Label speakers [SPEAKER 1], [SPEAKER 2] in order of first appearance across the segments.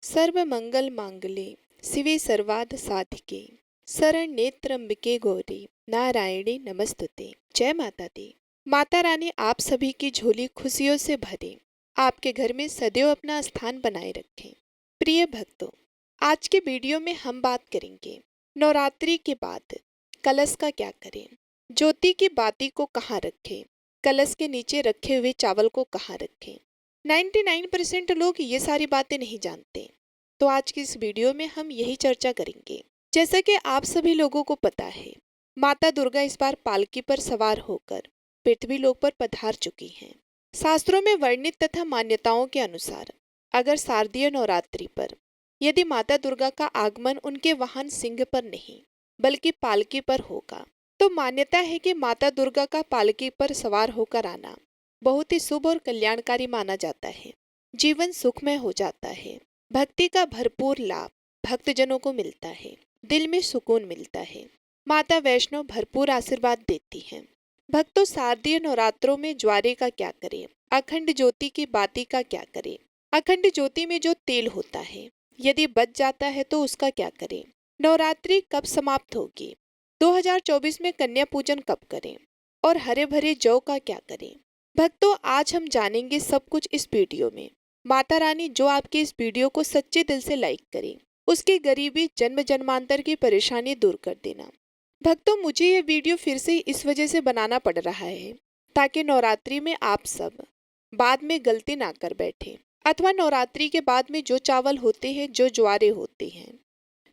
[SPEAKER 1] सर्वमंगल मांगल्ये शिवे सर्वार्थ साधिके शरण्ये त्र्यंबके गौरी नारायणी नमस्तुते। जय माता दी। माता रानी आप सभी की झोली खुशियों से भरे, आपके घर में सदैव अपना स्थान बनाए रखें। प्रिय भक्तों, आज के वीडियो में हम बात करेंगे नवरात्रि के बाद कलश का क्या करें, ज्योति की बाती को कहाँ रखें, कलश के नीचे रखे हुए चावल को कहाँ रखें। 99% लोग ये सारी बातें नहीं जानते, तो आज की इस वीडियो में हम यही चर्चा करेंगे। जैसा कि आप सभी लोगों को पता है, माता दुर्गा इस बार पालकी पर सवार होकर पृथ्वी लोक पर पधार चुकी हैं। शास्त्रों में वर्णित तथा मान्यताओं के अनुसार अगर शारदीय नवरात्रि पर यदि माता दुर्गा का आगमन उनके वाहन सिंह पर नहीं बल्कि पालकी पर होगा, तो मान्यता है कि माता दुर्गा का पालकी पर सवार होकर आना बहुत ही शुभ और कल्याणकारी माना जाता है। जीवन सुखमय हो जाता है, भक्ति का भरपूर लाभ भक्तजनों को मिलता है, दिल में सुकून मिलता है। माता वैष्णो भरपूर आशीर्वाद देती हैं। भक्तों, शारदीय नवरात्रों में ज्वारे का क्या करें, अखंड ज्योति की बाती का क्या करें, अखंड ज्योति में जो तेल होता है यदि बच जाता है तो उसका क्या करें, नवरात्रि कब समाप्त होगी, 2024 में कन्या पूजन कब करें और हरे भरे जौ का क्या करें। भक्तों, आज हम जानेंगे सब कुछ इस वीडियो में। माता रानी जो आपके इस वीडियो को सच्चे दिल से लाइक करे, उसकी गरीबी जन्म जन्मांतर की परेशानी दूर कर देना। भक्तों, मुझे ये वीडियो फिर से इस वजह से बनाना पड़ रहा है ताकि नवरात्रि में आप सब बाद में गलती ना कर बैठे, अथवा नवरात्रि के बाद में जो चावल होते हैं, जो ज्वारे होते हैं,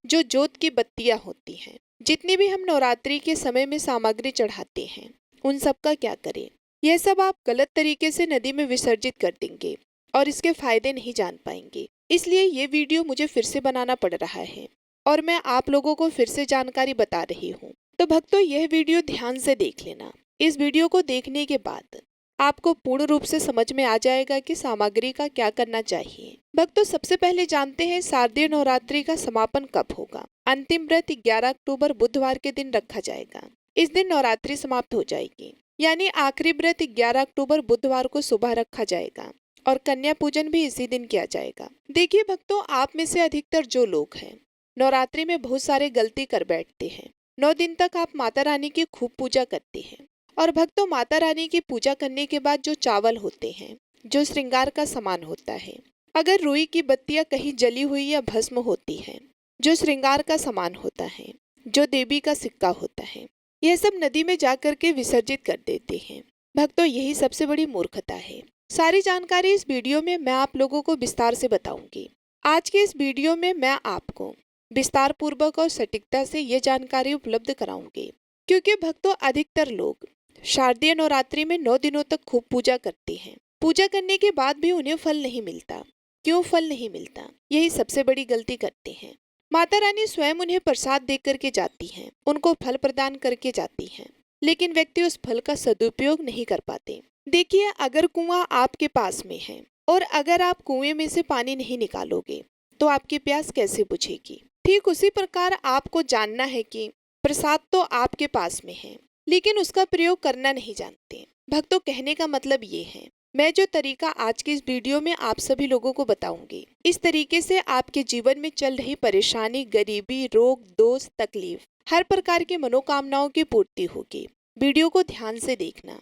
[SPEAKER 1] जो जोत की बत्तियां होती हैं, जितनी भी हम नवरात्रि के समय में सामग्री चढ़ाते हैं, उन सब का क्या करें। यह सब आप गलत तरीके से नदी में विसर्जित कर देंगे और इसके फायदे नहीं जान पाएंगे। इसलिए ये वीडियो मुझे फिर से बनाना पड़ रहा है और मैं आप लोगों को फिर से जानकारी बता रही हूँ। तो भक्तों, यह वीडियो ध्यान से देख लेना। इस वीडियो को देखने के बाद आपको पूर्ण रूप से समझ में आ जाएगा कि सामग्री का क्या करना चाहिए। भक्तों, सबसे पहले जानते हैं शारदीय नवरात्रि का समापन कब होगा। अंतिम व्रत 11 अक्टूबर बुधवार के दिन रखा जाएगा। इस दिन नवरात्रि समाप्त हो जाएगी, यानी आखिरी व्रत 11 अक्टूबर बुधवार को सुबह रखा जाएगा और कन्या पूजन भी इसी दिन किया जाएगा। देखिए भक्तों, आप में से अधिकतर जो लोग हैं नवरात्रि में बहुत सारे गलती कर बैठते हैं। 9 दिन तक आप माता रानी की खूब पूजा करते हैं। और भक्तों, माता रानी की पूजा करने के बाद जो चावल होते हैं, जो श्रृंगार का सामान होता है, अगर रुई की बत्तियां कहीं जली हुई या भस्म होती है, जो श्रृंगार का सामान होता है, जो देवी का सिक्का होता है, यह सब नदी में जाकर के विसर्जित कर देते हैं। भक्तों, यही सबसे बड़ी मूर्खता है। सारी जानकारी इस वीडियो में मैं आप लोगों को विस्तार से बताऊंगी। आज के इस वीडियो में मैं आपको विस्तार पूर्वक और सटीकता से ये जानकारी उपलब्ध कराऊंगी, क्योंकि भक्तों, अधिकतर लोग शारदीय नवरात्रि में 9 दिनों तक खूब पूजा करते हैं। पूजा करने के बाद भी उन्हें फल नहीं मिलता। क्यों फल नहीं मिलता? यही सबसे बड़ी गलती करते हैं। माता रानी स्वयं उन्हें प्रसाद दे करके जाती हैं, उनको फल प्रदान करके जाती हैं, लेकिन व्यक्ति उस फल का सदुपयोग नहीं कर पाते। देखिए, अगर कुआं आपके पास में है और अगर आप कुएं में से पानी नहीं निकालोगे तो आपकी प्यास कैसे बुझेगी। ठीक उसी प्रकार आपको जानना है कि प्रसाद तो आपके पास में है, लेकिन उसका प्रयोग करना नहीं जानते। भक्तों, कहने का मतलब ये है, मैं जो तरीका आज की इस वीडियो में आप सभी लोगों को बताऊंगी, इस तरीके से आपके जीवन में चल रही परेशानी, गरीबी, रोग, दोष, तकलीफ, हर प्रकार की मनोकामनाओं की पूर्ति होगी। वीडियो को ध्यान से देखना।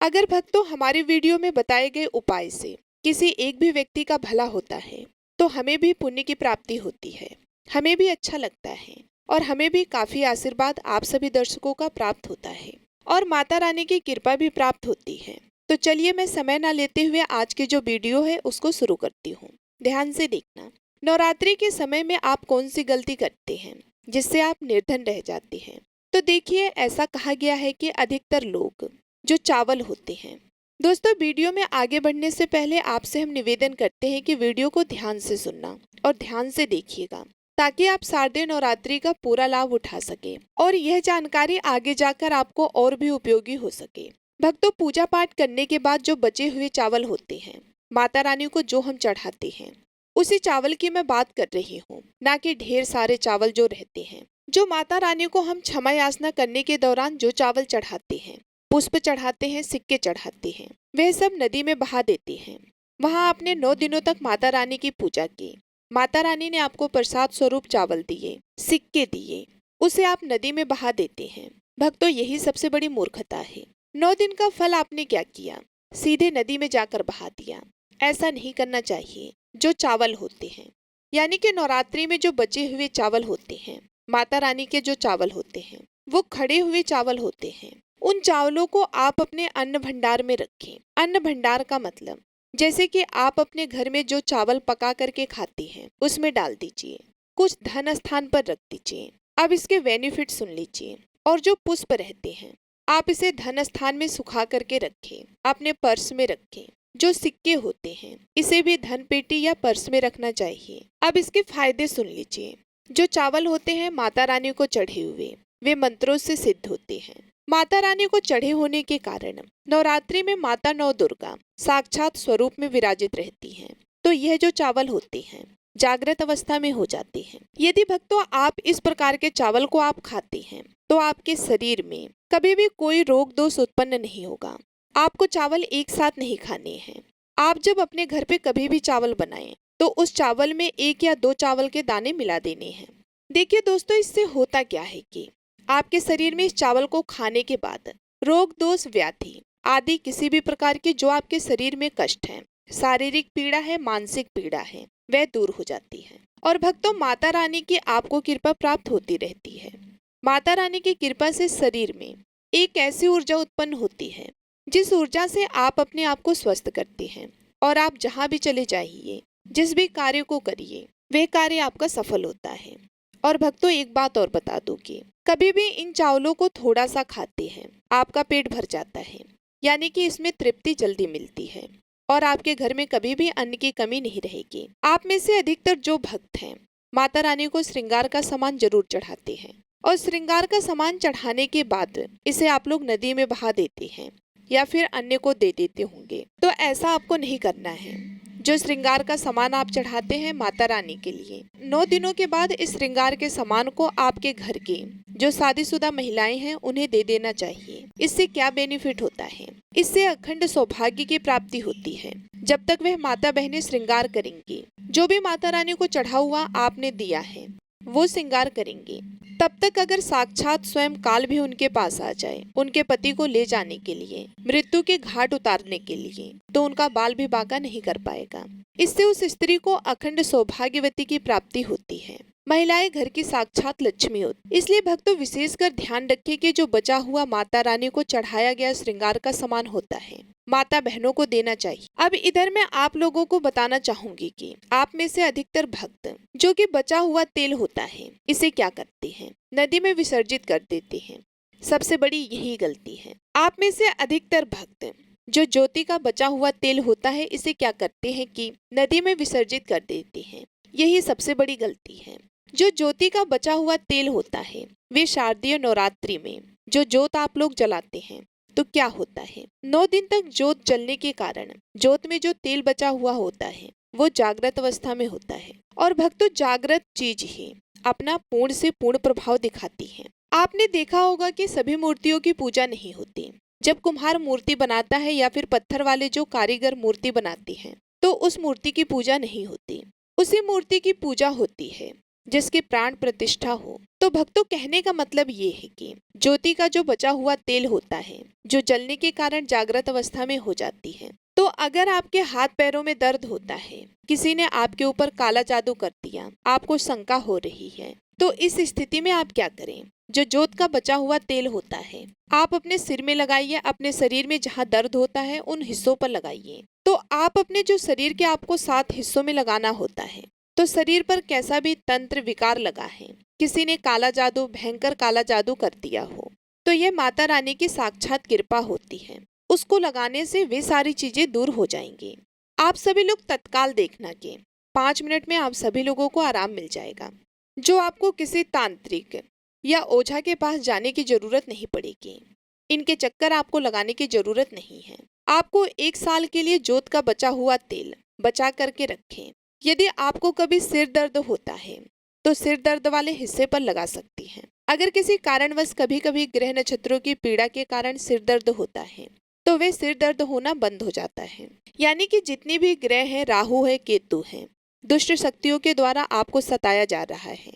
[SPEAKER 1] अगर भक्तों, हमारे वीडियो में बताए गए उपाय से किसी एक भी व्यक्ति का भला होता है तो हमें भी पुण्य की प्राप्ति होती है, हमें भी अच्छा लगता है और हमें भी काफी आशीर्वाद आप सभी दर्शकों का प्राप्त होता है और माता रानी की कृपा भी प्राप्त होती है। तो चलिए, मैं समय ना लेते हुए आज की जो वीडियो है उसको शुरू करती हूँ। ध्यान से देखना। नवरात्रि के समय में आप कौन सी गलती करते हैं जिससे आप निर्धन रह जाते हैं। तो देखिए, ऐसा कहा गया है कि अधिकतर लोग जो चावल होते हैं। दोस्तों, वीडियो में आगे बढ़ने से पहले आपसे हम निवेदन करते हैं कि वीडियो को ध्यान से सुनना और ध्यान से देखिएगा, ताकि आप शारदीय नवरात्रि का पूरा लाभ उठा सके और यह जानकारी आगे जाकर आपको और भी उपयोगी हो सके। भक्तों, पूजा पाठ करने के बाद जो बचे हुए चावल होते हैं, माता रानी को जो हम चढ़ाते हैं, उसी चावल की मैं बात कर रही हूँ, ना कि ढेर सारे चावल जो रहते हैं। जो माता रानी को हम क्षमा याचना करने के दौरान जो चावल चढ़ाते हैं, पुष्प चढ़ाते हैं, सिक्के चढ़ाते हैं, वह सब नदी में बहा देते हैं। वहां आपने 9 दिनों तक माता रानी की पूजा की, माता रानी ने आपको प्रसाद स्वरूप चावल दिए, सिक्के दिए, उसे आप नदी में बहा देते हैं। भक्तों, यही सबसे बड़ी मूर्खता है। 9 दिन का फल आपने क्या किया? सीधे नदी में जाकर बहा दिया। ऐसा नहीं करना चाहिए। जो चावल होते हैं, यानी कि नवरात्रि में जो बचे हुए चावल होते हैं, माता रानी के जो चावल होते हैं, वो खड़े हुए चावल होते हैं। उन चावलों को आप अपने अन्न भंडार में रखें। अन्न भंडार का मतलब जैसे कि आप अपने घर में जो चावल पका करके खाती हैं, उसमें डाल दीजिए, कुछ धन स्थान पर रख दीजिए। अब इसके बेनिफिट सुन लीजिए। और जो पुष्प रहते हैं, आप इसे धन स्थान में सुखा करके रखें, अपने पर्स में रखें। जो सिक्के होते हैं, इसे भी धन पेटी या पर्स में रखना चाहिए। अब इसके फायदे सुन लीजिए। जो चावल होते हैं माता रानी को चढ़े हुए, वे मंत्रों से सिद्ध होते हैं। माता रानी को चढ़े होने के कारण नवरात्रि में माता नौ दुर्गा साक्षात स्वरूप में विराजित रहती हैं। तो यह जो चावल होते हैं जागृत अवस्था में हो जाते हैं। यदि भक्तों आप इस प्रकार के चावल को आप खाते हैं तो आपके शरीर में कभी भी कोई रोग दोष उत्पन्न नहीं होगा। आपको चावल एक साथ नहीं खाने हैं। आप जब अपने घर पे कभी भी चावल बनाएं तो उस चावल में 1 या 2 चावल के दाने मिला देने हैं। देखिए दोस्तों, इससे होता क्या है कि आपके शरीर में इस चावल को खाने के बाद रोग दोष व्याधि आदि किसी भी प्रकार के जो आपके शरीर में कष्ट है, शारीरिक पीड़ा है, मानसिक पीड़ा है, वह दूर हो जाती है। और भक्तों, माता रानी की आपको कृपा प्राप्त होती रहती है। माता रानी की कृपा से शरीर में एक ऐसी ऊर्जा उत्पन्न होती है जिस ऊर्जा से आप अपने आप को स्वस्थ करते हैं। और आप जहाँ भी चले जाइए, जिस भी कार्य को करिए, वह कार्य आपका सफल होता है। और भक्तों, एक बात और बता दूं कि कभी भी इन चावलों को थोड़ा सा खाते हैं, आपका पेट भर जाता है, यानी कि इसमें तृप्ति जल्दी मिलती है और आपके घर में कभी भी अन्न की कमी नहीं रहेगी। आप में से अधिकतर जो भक्त हैं, माता रानी को श्रृंगार का सामान जरूर चढ़ाते हैं और श्रृंगार का सामान चढ़ाने के बाद इसे आप लोग नदी में बहा देते हैं या फिर अन्य को दे देते होंगे। तो ऐसा आपको नहीं करना है। जो श्रृंगार का सामान आप चढ़ाते हैं माता रानी के लिए, 9 दिनों के बाद इस श्रृंगार के सामान को आपके घर की जो शादीशुदा महिलाएं हैं उन्हें दे देना चाहिए। इससे क्या बेनिफिट होता है? इससे अखंड सौभाग्य की प्राप्ति होती है। जब तक वह माता बहनें श्रृंगार करेंगी, जो भी माता रानी को चढ़ा हुआ आपने दिया है वो श्रृंगार करेंगे, तब तक अगर साक्षात स्वयं काल भी उनके पास आ जाए उनके पति को ले जाने के लिए, मृत्यु के घाट उतारने के लिए, तो उनका बाल भी बांका नहीं कर पाएगा। इससे उस स्त्री को अखंड सौभाग्यवती की प्राप्ति होती है। महिलाएं घर की साक्षात लक्ष्मी होती। इसलिए भक्तों, विशेषकर ध्यान रखें कि जो बचा हुआ माता रानी को चढ़ाया गया श्रृंगार का सामान होता है, माता बहनों को देना चाहिए। अब इधर मैं आप लोगों को बताना चाहूंगी कि आप में से अधिकतर भक्त जो कि बचा हुआ तेल होता है, इसे क्या करते हैं? नदी में विसर्जित कर देते हैं। सबसे बड़ी यही गलती है। आप में से अधिकतर भक्त जो ज्योति का बचा हुआ तेल होता है, इसे क्या करते हैं कि नदी में विसर्जित कर देते हैं। यही सबसे बड़ी गलती है। जो ज्योति का बचा हुआ तेल होता है, वे शारदीय नवरात्रि में जो ज्योत आप लोग जलाते हैं, तो क्या होता है, 9 दिन तक ज्योत जलने के कारण ज्योत में जो तेल बचा हुआ होता है वो जागृत अवस्था में होता है। और भक्तों, जागृत चीज ही अपना पूर्ण से पूर्ण प्रभाव दिखाती है। आपने देखा होगा कि सभी मूर्तियों की पूजा नहीं होती। जब कुम्हार मूर्ति बनाता है या फिर पत्थर वाले जो कारीगर मूर्ति बनाते हैं, तो उस मूर्ति की पूजा नहीं होती। उसी मूर्ति की पूजा होती है जिसके प्राण प्रतिष्ठा हो। तो भक्तों, कहने का मतलब ये है कि ज्योति का जो बचा हुआ तेल होता है, जो जलने के कारण जागृत अवस्था में हो जाती है। तो अगर आपके हाथ पैरों में दर्द होता है, किसी ने आपके ऊपर काला जादू कर दिया, आपको शंका हो रही है, तो इस स्थिति में आप क्या करें? जो ज्योत का बचा हुआ तेल होता है, आप अपने सिर में लगाइए। अपने शरीर में जहाँ दर्द होता है उन हिस्सों पर लगाइए। तो आप अपने जो शरीर के आपको 7 हिस्सों में लगाना होता है, तो शरीर पर कैसा भी तंत्र विकार लगा है, किसी ने काला जादू, भयंकर काला जादू कर दिया हो, तो यह माता रानी की साक्षात कृपा होती है। उसको लगाने से वे सारी चीजें दूर हो जाएंगी। आप सभी लोग तत्काल देखना कि 5 मिनट में आप सभी लोगों को आराम मिल जाएगा। जो आपको किसी तांत्रिक या ओझा के पास जाने की जरूरत नहीं पड़ेगी। इनके चक्कर आपको लगाने की जरूरत नहीं है। आपको 1 साल के लिए ज्योत का बचा हुआ तेल बचा करके रखें। यदि आपको कभी सिर दर्द होता है तो सिर दर्द वाले हिस्से पर लगा सकती हैं। अगर किसी कारणवश कभी कभी ग्रह नक्षत्रों की पीड़ा के कारण सिर दर्द होता है तो वे सिर दर्द होना बंद हो जाता है। यानी कि जितनी भी ग्रह हैं, राहु है, केतु है, दुष्ट शक्तियों के द्वारा आपको सताया जा रहा है।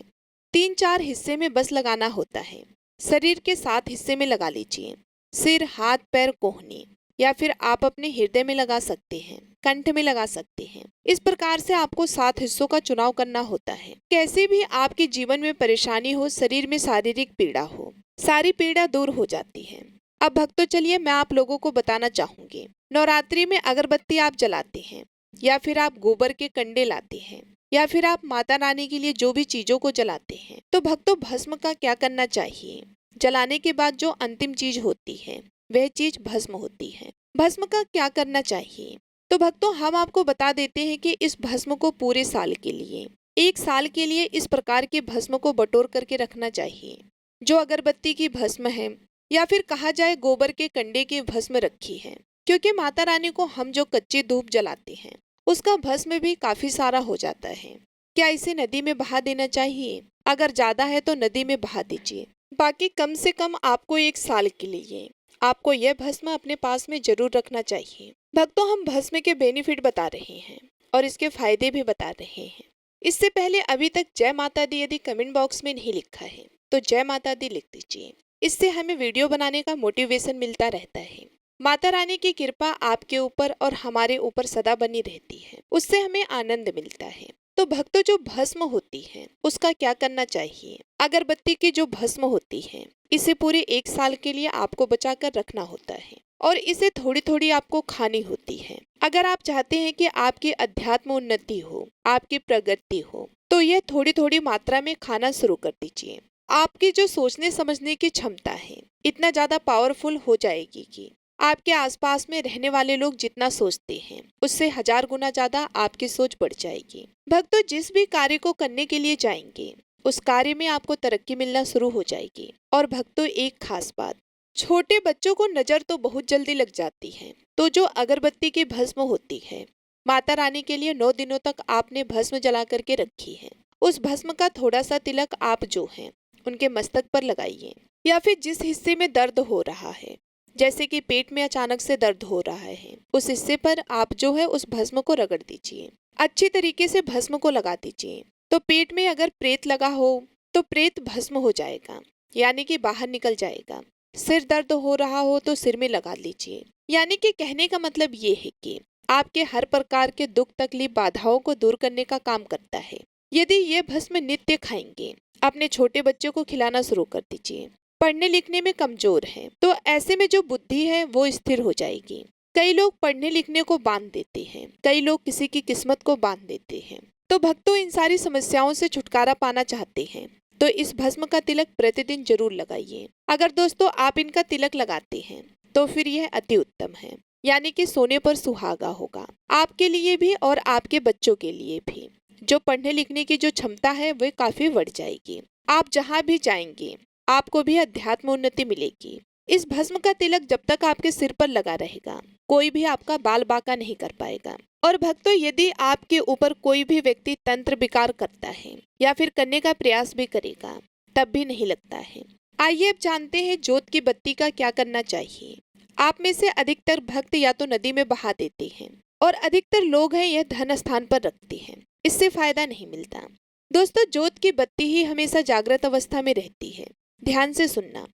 [SPEAKER 1] 3-4 हिस्से में बस लगाना होता है। शरीर के 7 हिस्से में लगा लीजिए। सिर, हाथ, पैर, कोहनी, या फिर आप अपने हृदय में लगा सकते हैं, कंठ में लगा सकते हैं। इस प्रकार से आपको 7 हिस्सों का चुनाव करना होता है। कैसे भी आपके जीवन में परेशानी हो, शरीर में शारीरिक पीड़ा हो, सारी पीड़ा दूर हो जाती है। अब भक्तों चलिए मैं आप लोगों को बताना चाहूंगी। नवरात्रि में अगरबत्ती आप जलाते हैं, या फिर आप गोबर के कंडे लाते हैं, या फिर आप माता रानी के लिए जो भी चीजों को जलाते हैं, तो भक्तों भस्म का क्या करना चाहिए। जलाने के बाद जो अंतिम चीज होती है वह चीज भस्म होती है। भस्म का क्या करना चाहिए, तो भक्तों हम आपको बता देते हैं कि इस भस्म को पूरे साल के लिए, 1 साल के लिए इस प्रकार के भस्म को बटोर करके रखना चाहिए। जो अगरबत्ती की भस्म है, या फिर कहा जाए गोबर के कंडे की भस्म रखी है, क्योंकि माता रानी को हम जो कच्ची धूप जलाते हैं उसका भस्म भी काफी सारा हो जाता है। क्या इसे नदी में बहा देना चाहिए? अगर ज्यादा है तो नदी में बहा दीजिए। बाकी कम से कम आपको 1 साल के लिए आपको यह भस्म अपने पास में जरूर रखना चाहिए। भक्तों हम भस्म के बेनिफिट बता रहे हैं और इसके फायदे भी बता रहे हैं। इससे पहले अभी तक जय माता दी यदि कमेंट बॉक्स में नहीं लिखा है तो जय माता दी लिख दीजिए। इससे हमें वीडियो बनाने का मोटिवेशन मिलता रहता है। माता रानी की कृपा आपके ऊपर और हमारे ऊपर सदा बनी रहती है, उससे हमें आनंद मिलता है। तो भक्तों जो भस्म होती है उसका क्या करना चाहिए। अगरबत्ती की जो भस्म होती है इसे पूरे 1 साल के लिए आपको बचा कर रखना होता है और इसे थोड़ी थोड़ी आपको खानी होती है। अगर आप चाहते हैं कि आपकी अध्यात्म उन्नति हो, आपकी प्रगति हो, तो यह थोड़ी थोड़ी मात्रा में खाना शुरू कर दीजिए। आपकी जो सोचने समझने की क्षमता है इतना ज्यादा पावरफुल हो जाएगी कि आपके आसपास में रहने वाले लोग जितना सोचते हैं उससे 1000 गुना ज्यादा आपकी सोच बढ़ जाएगी। भक्तों जिस भी कार्य को करने के लिए जाएंगे उस कार्य में आपको तरक्की मिलना शुरू हो जाएगी। और भक्तों एक खास बात, छोटे बच्चों को नजर तो बहुत जल्दी लग जाती है, तो जो अगरबत्ती की भस्म होती है माता रानी के लिए 9 दिनों तक आपने भस्म जला करके रखी है, उस भस्म का थोड़ा सा तिलक आप जो है उनके मस्तक पर लगाइए, या फिर जिस हिस्से में दर्द हो रहा है, जैसे कि पेट में अचानक से दर्द हो रहा है, उस हिस्से पर आप जो है उस भस्म को रगड़ दीजिए। अच्छी तरीके से भस्म को लगा दीजिए। तो पेट में अगर प्रेत लगा हो तो प्रेत भस्म हो जाएगा, यानी कि बाहर निकल जाएगा। सिर दर्द हो रहा हो तो सिर में लगा लीजिए। यानी कि कहने का मतलब ये है कि आपके हर प्रकार के दुख तकलीफ बाधाओं को दूर करने का काम करता है। यदि ये भस्म नित्य खाएंगे, अपने छोटे बच्चों को खिलाना शुरू कर दीजिए। पढ़ने लिखने में कमजोर हैं, तो ऐसे में जो बुद्धि है वो स्थिर हो जाएगी। कई लोग पढ़ने लिखने को बांध देते हैं, कई लोग किसी की किस्मत को बांध देते हैं। तो भक्तों इन सारी समस्याओं से छुटकारा पाना चाहते हैं तो इस भस्म का तिलक प्रतिदिन जरूर लगाइए। अगर दोस्तों आप इनका तिलक लगाते हैं तो फिर यह अति उत्तम है, यानी कि सोने पर सुहागा होगा आपके लिए भी और आपके बच्चों के लिए भी। जो पढ़ने लिखने की जो क्षमता है वह काफी बढ़ जाएगी। आप जहाँ भी जाएंगे आपको भी अध्यात्म उन्नति मिलेगी। इस भस्म का तिलक जब तक आपके सिर पर लगा रहेगा कोई भी आपका बाल बांका नहीं कर पाएगा। और भक्तों यदि आपके ऊपर कोई भी व्यक्ति तंत्र विकार करता है या फिर करने का प्रयास भी करेगा तब भी नहीं लगता है। आइए अब जानते हैं जोत की बत्ती का क्या करना चाहिए। आप में से अधिकतर भक्त या तो नदी में बहा देते हैं और अधिकतर लोग हैं यह धन स्थान पर रखते हैं, इससे फायदा नहीं मिलता। दोस्तों जोत की बत्ती ही हमेशा जागृत अवस्था में रहती है। ध्यान से सुनना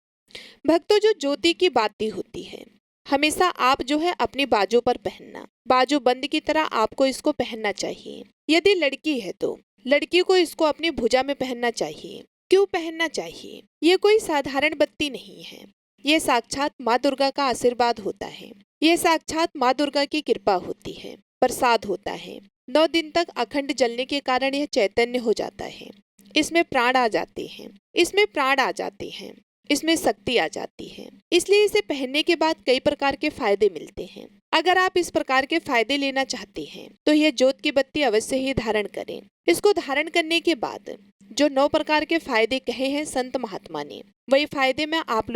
[SPEAKER 1] भक्तों, जो ज्योति की बाती होती है हमेशा आप जो है अपनी बाजू पर पहनना, बाजू बंद की तरह आपको इसको पहनना चाहिए। यदि लड़की है तो लड़की को इसको अपनी भुजा में पहनना चाहिए। क्यों पहनना चाहिए? ये कोई साधारण बत्ती नहीं है, ये साक्षात माँ दुर्गा का आशीर्वाद होता है। ये साक्षात माँ दुर्गा की कृपा होती है, प्रसाद होता है। 9 दिन तक अखंड जलने के कारण यह चैतन्य हो जाता है। इसमें प्राण आ जाते हैं, इसमें प्राण आ जाते हैं, इसमें शक्ति आ जाती है। इसलिए इसे पहनने के बाद कई प्रकार के फायदे मिलते हैं। अगर आप इस प्रकार के फायदे लेना चाहते हैं तो यह जोत की बत्ती अवश्य ही धारण करें। इसको धारण करने के बाद जो 9 प्रकार के फायदे कहे हैं संत महात्मा ने, वही फायदे मैं आप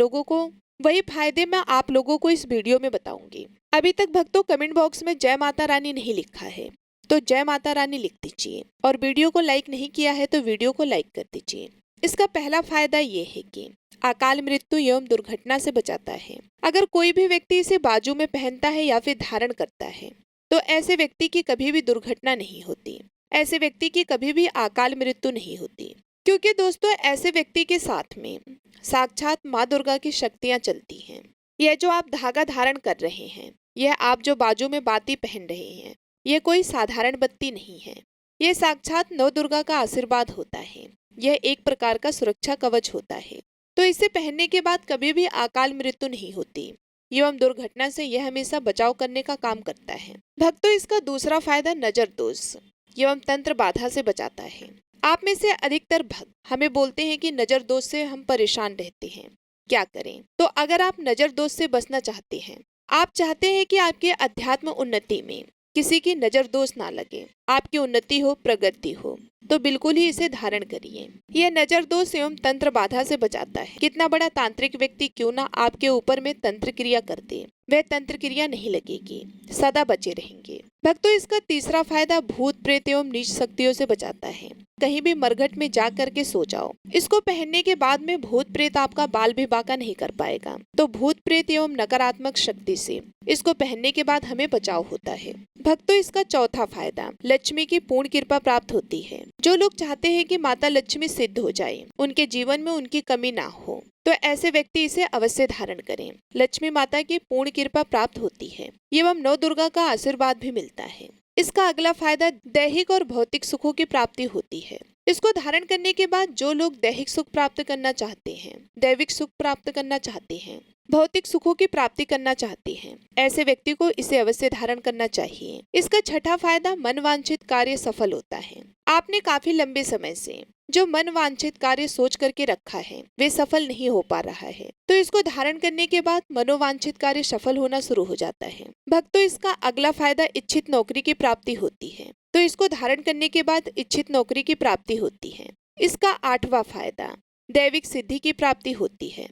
[SPEAKER 1] लोगों को इस वीडियो में बताऊंगी। अभी तक भक्तों कमेंट बॉक्स में जय माता रानी नहीं लिखा है तो जय माता रानी लिख दीजिए, और वीडियो को लाइक नहीं किया है तो वीडियो को लाइक कर दीजिए। इसका पहला फायदा ये है कि अकाल मृत्यु एवं दुर्घटना से बचाता है। अगर कोई भी व्यक्ति इसे बाजू में पहनता है या फिर धारण करता है तो ऐसे व्यक्ति की कभी भी दुर्घटना नहीं होती। ऐसे व्यक्ति की कभी भी अकाल मृत्यु नहीं होती, क्योंकि दोस्तों ऐसे व्यक्ति के साथ में साक्षात माँ दुर्गा की शक्तियां चलती हैं। यह जो आप धागा धारण कर रहे हैं, यह आप जो बाजू में बाती पहन रहे हैं, यह कोई साधारण बत्ती नहीं है। यह साक्षात नौ दुर्गा का आशीर्वाद होता है। यह एक प्रकार का सुरक्षा कवच होता है। तो इसे पहनने के बाद कभी भी अकाल मृत्यु नहीं होती एवं दुर्घटना से यह हमेशा बचाव करने का काम करता है। भक्तों, इसका दूसरा फायदा नजर दोष एवं तंत्र बाधा से बचाता है। आप में से अधिकतर भक्त हमें बोलते हैं कि नजर दोष से हम परेशान रहते हैं, क्या करें? तो अगर आप नजर दोष से बचना चाहते हैं, आप चाहते हैं कि आपके अध्यात्म उन्नति में किसी की नजर दोष ना लगे, आपकी उन्नति हो, प्रगति हो, तो बिल्कुल ही इसे धारण करिए। यह नजर दोष एवं तंत्र बाधा से बचाता है। कितना बड़ा तांत्रिक व्यक्ति क्यों ना आपके ऊपर में तंत्र क्रिया कर दे, वह तंत्र क्रिया नहीं लगेगी, सदा बचे रहेंगे। भक्तों, इसका तीसरा फायदा भूत प्रेत एवं नीच शक्तियों से बचाता है। कहीं भी मरघट में जा करके सो जाओ, इसको पहनने के बाद में भूत प्रेत आपका बाल भी बांका नहीं कर पाएगा। तो भूत प्रेत एवं नकारात्मक शक्ति से इसको पहनने के बाद हमें बचाव होता है। भक्तों, इसका चौथा फायदा लक्ष्मी की पूर्ण कृपा प्राप्त होती है। जो लोग चाहते हैं कि माता लक्ष्मी सिद्ध हो जाए, उनके जीवन में उनकी कमी ना हो, तो ऐसे व्यक्ति इसे अवश्य धारण करें। लक्ष्मी माता की पूर्ण कृपा प्राप्त होती है एवं नौ दुर्गा का आशीर्वाद भी मिलता है। इसका अगला फायदा दैहिक और भौतिक सुखों की प्राप्ति होती है। इसको धारण करने के बाद जो लोग दैहिक सुख प्राप्त करना चाहते हैं, दैविक सुख प्राप्त करना चाहते हैं, भौतिक सुखों की प्राप्ति करना चाहते हैं, ऐसे व्यक्ति को इसे अवश्य धारण करना चाहिए। इसका छठा फायदा मन वांछित कार्य सफल होता है। आपने काफी लंबे समय से जो मन वांछित कार्य सोच करके रखा है, वे सफल नहीं हो पा रहा है, तो इसको धारण करने के बाद मनोवांछित कार्य सफल होना शुरू हो जाता है। भक्तों, इसका अगला फायदा इच्छित नौकरी की प्राप्ति होती है। तो इसको धारण करने के बाद इच्छित नौकरी की प्राप्ति होती है। इसका आठवां फायदा दैविक सिद्धि की प्राप्ति होती है।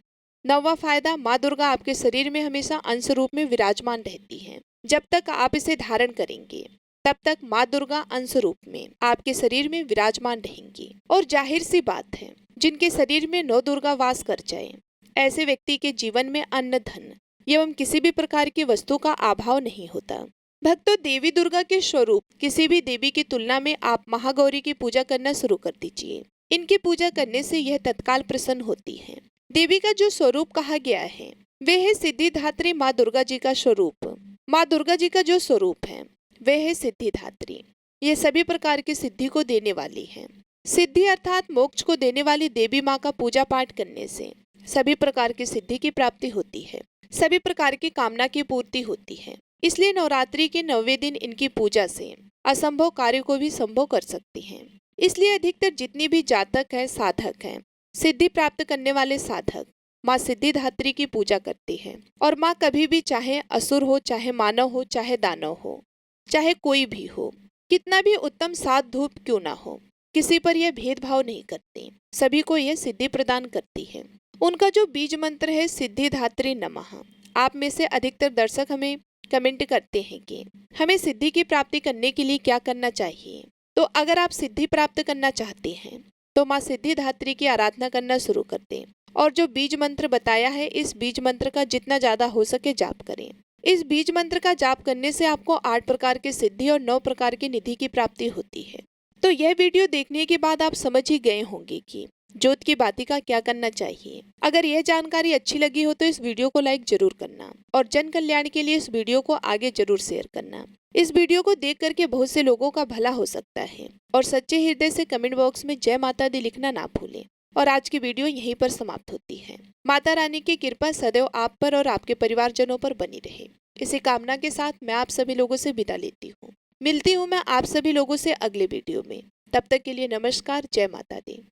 [SPEAKER 1] नौवां फायदा माँ दुर्गा आपके शरीर में हमेशा अंश रूप में विराजमान रहती है। जब तक आप इसे धारण करेंगे, तब तक माँ दुर्गा अंश रूप में आपके शरीर में विराजमान रहेंगी। और जाहिर सी बात है, जिनके शरीर में नौ दुर्गा वास कर जाए, ऐसे व्यक्ति के जीवन में अन्न, धन एवं किसी भी प्रकार की वस्तु का अभाव नहीं होता। भक्तों, देवी दुर्गा के स्वरूप किसी भी देवी की तुलना में आप महागौरी की पूजा करना शुरू कर दीजिए। इनकी पूजा करने से यह तत्काल प्रसन्न होती है। देवी का जो स्वरूप कहा गया है, वह है सिद्धिदात्री माँ दुर्गा जी का स्वरूप। माँ दुर्गा जी का जो स्वरूप है, वह है सिद्धिदात्री। ये सभी प्रकार की सिद्धि को देने वाली है। सिद्धि अर्थात मोक्ष को देने वाली देवी माँ का पूजा पाठ करने से सभी प्रकार की सिद्धि की प्राप्ति होती है, सभी प्रकार की कामना की पूर्ति होती है। इसलिए नवरात्रि के 9वें दिन इनकी पूजा से असंभव कार्य को भी संभव कर सकती हैं। इसलिए अधिकतर जितनी भी जातक है, साधक हैं, सिद्धि प्राप्त करने वाले साधक माँ सिद्धिदात्री की पूजा करती हैं। और माँ कभी भी, चाहे असुर हो, चाहे मानव हो, चाहे दानव हो, चाहे कोई भी हो, कितना भी उत्तम साध धूप क्यों ना हो, किसी पर यह भेदभाव नहीं करती, सभी को यह सिद्धि प्रदान करती है। उनका जो बीज मंत्र है सिद्धिदात्री नमः। आप में से अधिकतर दर्शक हमें कमेंट करते हैं कि हमें सिद्धि की प्राप्ति करने के लिए क्या करना चाहिए। तो अगर आप सिद्धि प्राप्त करना चाहते हैं, तो माँ सिद्धिदात्री की आराधना करना शुरू कर दें और जो बीज मंत्र बताया है, इस बीज मंत्र का जितना ज्यादा हो सके जाप करें। इस बीज मंत्र का जाप करने से आपको 8 प्रकार की सिद्धि और 9 प्रकार की निधि की प्राप्ति होती है। तो यह वीडियो देखने के बाद आप समझ ही गए होंगे कि ज्योत की बाती का क्या करना चाहिए। अगर यह जानकारी अच्छी लगी हो तो इस वीडियो को लाइक जरूर करना और जन कल्याण के लिए इस वीडियो को आगे जरूर शेयर करना। इस वीडियो को देख करके बहुत से लोगों का भला हो सकता है। और सच्चे हृदय से कमेंट बॉक्स में जय माता दी लिखना ना भूलें। और आज की वीडियो यहीं पर समाप्त होती है। माता रानी की कृपा सदैव आप पर और आपके परिवारजनों पर बनी रहे, इसी कामना के साथ मैं आप सभी लोगों से विदा लेती हूँ। मिलती हूँ मैं आप सभी लोगों से अगले वीडियो में। तब तक के लिए नमस्कार, जय माता दी।